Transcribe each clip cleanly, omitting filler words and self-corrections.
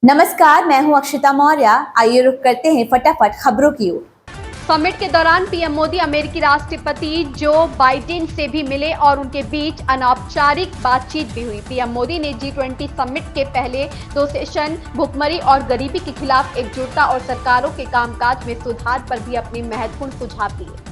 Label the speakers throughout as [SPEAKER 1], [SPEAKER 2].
[SPEAKER 1] नमस्कार, मैं हूं अक्षिता मौर्य। आइए रुक करते हैं फटाफट खबरों की ओर।
[SPEAKER 2] समिट के दौरान पीएम मोदी अमेरिकी राष्ट्रपति जो बाइडेन से भी मिले और उनके बीच अनौपचारिक बातचीत भी हुई। पीएम मोदी ने G20 समिट के पहले 2 सेशन भुखमरी और गरीबी के खिलाफ एकजुटता और सरकारों के कामकाज में सुधार पर भी अपने महत्वपूर्ण सुझाव दिए।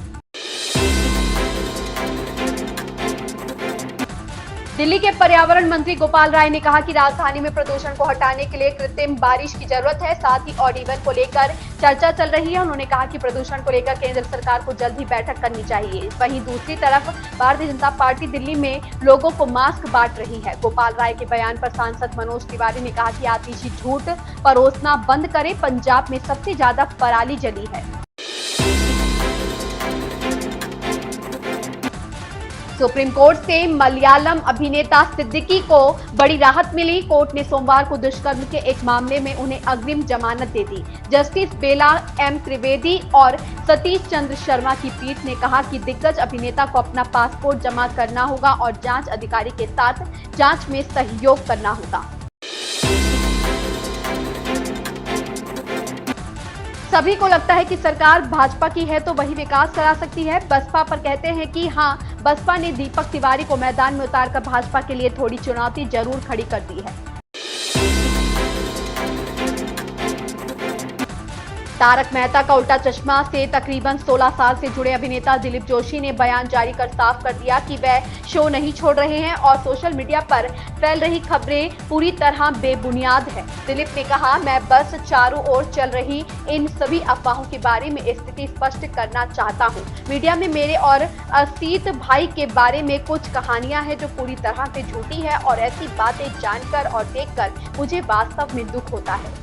[SPEAKER 2] दिल्ली के पर्यावरण मंत्री गोपाल राय ने कहा कि राजधानी में प्रदूषण को हटाने के लिए कृत्रिम बारिश की जरूरत है। साथ ही ऑड इवन को लेकर चर्चा चल रही है। उन्होंने कहा कि प्रदूषण को लेकर केंद्र सरकार को जल्द ही बैठक करनी चाहिए। वहीं दूसरी तरफ भारतीय जनता पार्टी दिल्ली में लोगों को मास्क बांट रही है। गोपाल राय के बयान पर सांसद मनोज तिवारी ने कहा कि आतिशी झूठ परोसना बंद करें। पंजाब में सबसे ज्यादा पराली जली है। सुप्रीम कोर्ट से मलयालम अभिनेता सिद्दीकी को बड़ी राहत मिली। कोर्ट ने सोमवार को दुष्कर्म के एक मामले में उन्हें अग्रिम जमानत दे दी। जस्टिस बेला एम त्रिवेदी और सतीश चंद्र शर्मा की पीठ ने कहा कि दिग्गज अभिनेता को अपना पासपोर्ट जमा करना होगा और जांच अधिकारी के साथ जांच में सहयोग करना होगा। सभी को लगता है कि सरकार भाजपा की है तो वही विकास करा सकती है। बसपा पर कहते हैं कि हां, बसपा ने दीपक तिवारी को मैदान में उतारकर भाजपा के लिए थोड़ी चुनौती जरूर खड़ी कर दी है। तारक मेहता का उल्टा चश्मा से तकरीबन 16 साल से जुड़े अभिनेता दिलीप जोशी ने बयान जारी कर साफ कर दिया कि वह शो नहीं छोड़ रहे हैं और सोशल मीडिया पर फैल रही खबरें पूरी तरह बेबुनियाद है। दिलीप ने कहा, मैं बस चारों ओर चल रही इन सभी अफवाहों के बारे में स्थिति स्पष्ट करना चाहता हूं। मीडिया में मेरे और असीत भाई के बारे में कुछ कहानियां हैं जो पूरी तरह से झूठी है और ऐसी बातें जानकर और देखकर मुझे वास्तव में दुख होता है।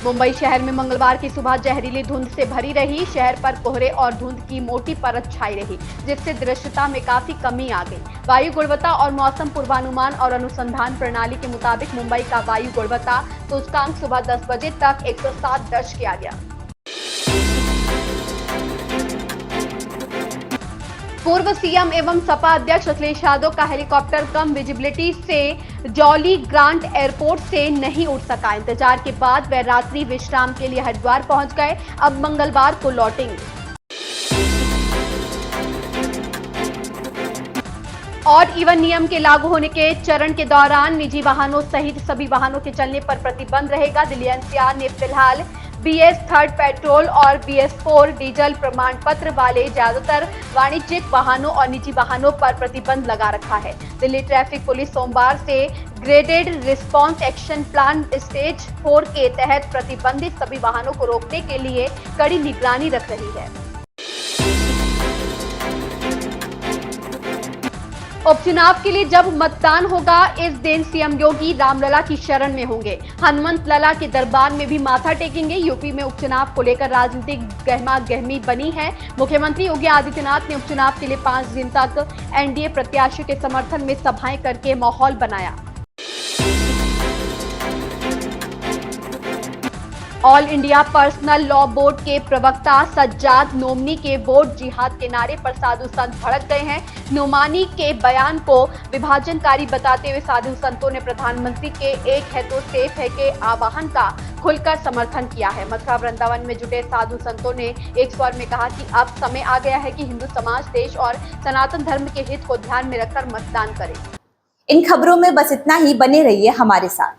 [SPEAKER 2] मुंबई शहर में मंगलवार की सुबह जहरीली धुंध से भरी रही। शहर पर कोहरे और धुंध की मोटी परत छाई रही, जिससे दृश्यता में काफी कमी आ गई। वायु गुणवत्ता और मौसम पूर्वानुमान और अनुसंधान प्रणाली के मुताबिक मुंबई का वायु गुणवत्ता सूचकांक सुबह 10 बजे तक 107 दर्ज किया गया। पूर्व सीएम एवं सपा अध्यक्ष अखिलेश यादव का हेलीकॉप्टर कम विजिबिलिटी से जॉली ग्रांट एयरपोर्ट से नहीं उड़ सका। इंतजार के बाद वह रात्रि विश्राम के लिए हरिद्वार पहुंच गए। अब मंगलवार को लौटेंगे। ऑड इवन नियम के लागू होने के चरण के दौरान निजी वाहनों सहित सभी वाहनों के चलने पर प्रतिबंध रहेगा। दिल्ली एनसीआर ने फिलहाल BS 3 पेट्रोल और BS 4 डीजल प्रमाण पत्र वाले ज्यादातर वाणिज्यिक वाहनों और निजी वाहनों पर प्रतिबंध लगा रखा है। दिल्ली ट्रैफिक पुलिस सोमवार से graded response action plan stage 4 के तहत प्रतिबंधित सभी वाहनों को रोकने के लिए कड़ी निगरानी रख रही है। उपचुनाव के लिए जब मतदान होगा, इस दिन सीएम योगी रामलला की शरण में होंगे। हनुमंत लला के दरबार में भी माथा टेकेंगे। यूपी में उपचुनाव को लेकर राजनीतिक गहमा-गहमी बनी है। मुख्यमंत्री योगी आदित्यनाथ ने उपचुनाव के लिए 5 दिन तक एनडीए प्रत्याशियों के समर्थन में सभाएं करके माहौल बनाया। All India personal law board के प्रवक्ता सज्जाद नोमानी के वोट जिहाद के नारे पर साधु संत भड़क गए हैं। नोमानी के बयान को विभाजनकारी बताते हुए साधु संतों ने प्रधानमंत्री के एक है तो सेफ है के आह्वान का खुलकर समर्थन किया है। मथुरा वृंदावन में जुटे साधु संतों ने एक स्वर में कहा कि अब समय आ गया है कि हिंदू समाज देश और सनातन धर्म के हित को ध्यान में रखकर मतदान करे।
[SPEAKER 1] इन खबरों में बस इतना ही। बने रहिए हमारे साथ।